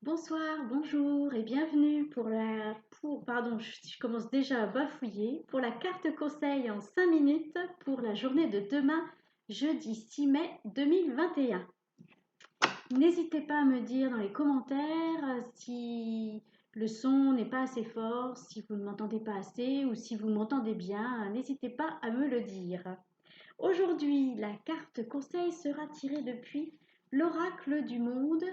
Bonsoir, bonjour et bienvenue pardon, je commence déjà à bafouiller, pour la carte conseil en 5 minutes pour la journée de demain, jeudi 6 mai 2021. N'hésitez pas à me dire dans les commentaires si le son n'est pas assez fort, si vous ne m'entendez pas assez ou si vous m'entendez bien, n'hésitez pas à me le dire. Aujourd'hui, la carte conseil sera tirée depuis l'Oracle du monde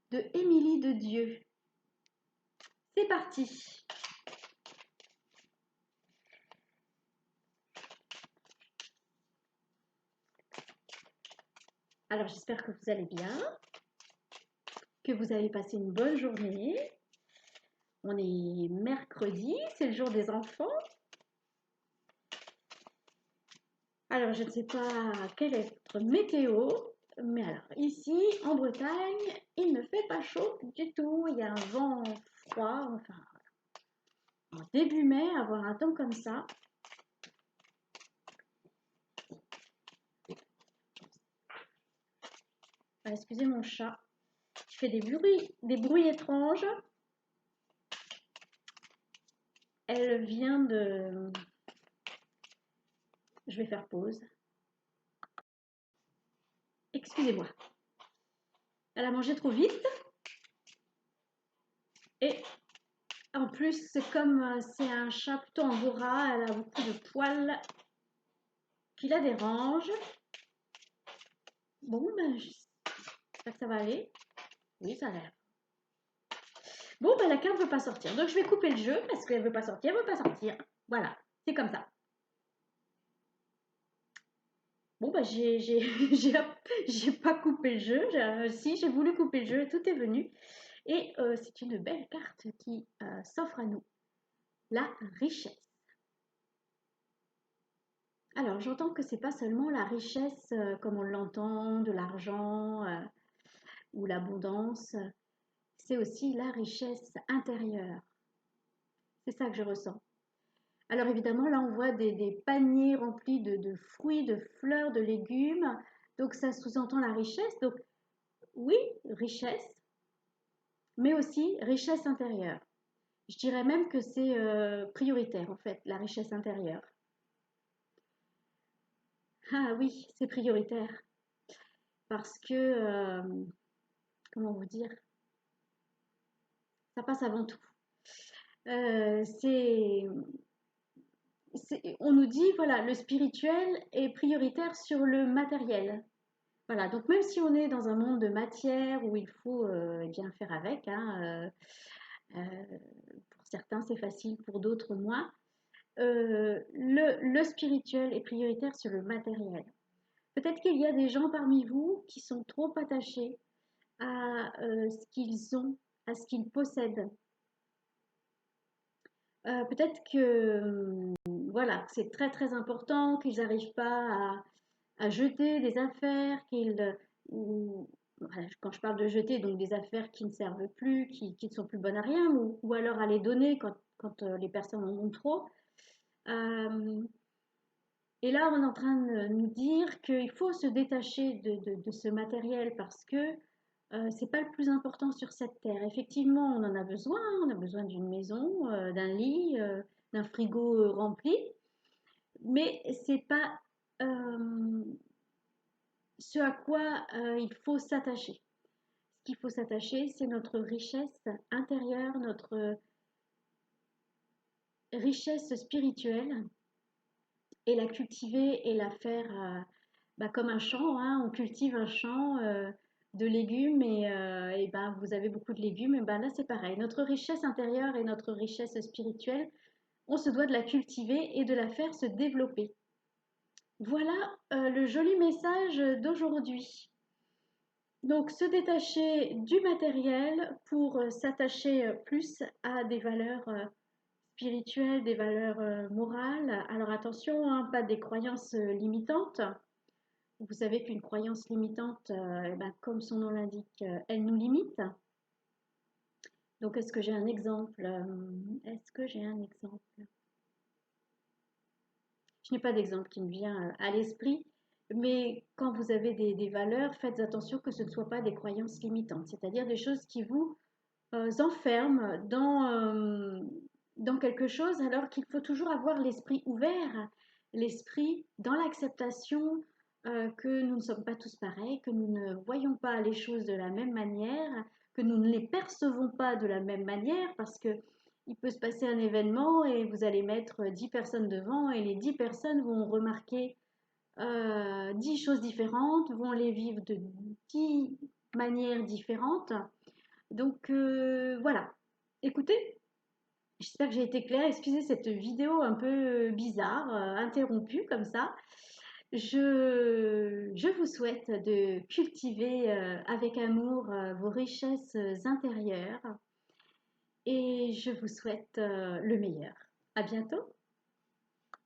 de Émilie de Dieu. C'est parti. Alors j'espère que vous allez bien, que vous avez passé une bonne journée. On est mercredi, c'est le jour des enfants. Alors je ne sais pas quelle est votre météo, mais alors ici en Bretagne, il ne fait pas chaud du tout. Il y a un vent froid, enfin en début mai, avoir un temps comme ça. Ah, excusez mon chat, qui fait des bruits étranges. Elle vient de... Je vais faire pause. Excusez-moi. Elle a mangé trop vite. Et en plus, comme c'est un chat plutôt angora, elle a beaucoup de poils qui la dérangent. Bon, ben, j'espère que ça va aller. Oui, ça a l'air. Bon, ben, la carte ne veut pas sortir. Donc, je vais couper le jeu parce qu'elle ne veut pas sortir, elle ne veut pas sortir. Voilà, c'est comme ça. Bon, ben, j'ai pas coupé le jeu. Si, j'ai voulu couper le jeu, tout est venu. Et c'est une belle carte qui s'offre à nous. La richesse. Alors, j'entends que c'est pas seulement la richesse comme on l'entend, de l'argent ou l'abondance, c'est aussi la richesse intérieure. C'est ça que je ressens. Alors évidemment, là, on voit des paniers remplis de fruits, de fleurs, de légumes. Donc, ça sous-entend la richesse. Donc, oui, richesse, mais aussi richesse intérieure. Je dirais même que c'est prioritaire, en fait, la richesse intérieure. Ah oui, c'est prioritaire. Parce que, comment vous dire, ça passe avant tout. Euh, c'est, on nous dit, voilà, le spirituel est prioritaire sur le matériel. Voilà, donc même si on est dans un monde de matière où il faut eh bien faire avec, hein, pour certains c'est facile, pour d'autres moins, le spirituel est prioritaire sur le matériel. Peut-être qu'il y a des gens parmi vous qui sont trop attachés à ce qu'ils ont, à ce qu'ils possèdent. Peut-être que voilà, c'est très très important qu'ils n'arrivent pas à jeter des affaires, ou, voilà, quand je parle de jeter, donc des affaires qui ne servent plus, qui ne sont plus bonnes à rien, ou alors à les donner quand les personnes en ont trop. Euh, et là, on est en train de nous dire qu'il faut se détacher de ce matériel parce que c'est pas le plus important sur cette terre. Effectivement, on en a besoin, hein, on a besoin d'une maison, d'un lit, d'un frigo rempli, mais c'est pas ce à quoi il faut s'attacher. Ce qu'il faut s'attacher, c'est notre richesse intérieure, notre richesse spirituelle, et la cultiver et la faire bah, comme un champ, hein. On cultive un champ de légumes et ben, vous avez beaucoup de légumes, et ben là c'est pareil. Notre richesse intérieure et notre richesse spirituelle, on se doit de la cultiver et de la faire se développer. Voilà le joli message d'aujourd'hui. Donc, se détacher du matériel pour s'attacher plus à des valeurs spirituelles, des valeurs morales. Alors attention, hein, pas des croyances limitantes. Vous savez qu'une croyance limitante, eh ben, comme son nom l'indique, elle nous limite. Donc, est-ce que j'ai un exemple? Est-ce que j'ai un exemple? Je n'ai pas d'exemple qui me vient à l'esprit, mais quand vous avez des valeurs, faites attention que ce ne soient pas des croyances limitantes, c'est-à-dire des choses qui vous enferme dans quelque chose alors qu'il faut toujours avoir l'esprit ouvert, l'esprit dans l'acceptation que nous ne sommes pas tous pareils, que nous ne voyons pas les choses de la même manière, que nous ne les percevons pas de la même manière parce que il peut se passer un événement et vous allez mettre 10 personnes devant et les 10 personnes vont remarquer 10 choses différentes, vont les vivre de 10 manières différentes. Donc voilà. Écoutez, j'espère que j'ai été claire. Excusez cette vidéo un peu bizarre, interrompue comme ça. Je vous souhaite de cultiver avec amour vos richesses intérieures et je vous souhaite le meilleur. À bientôt.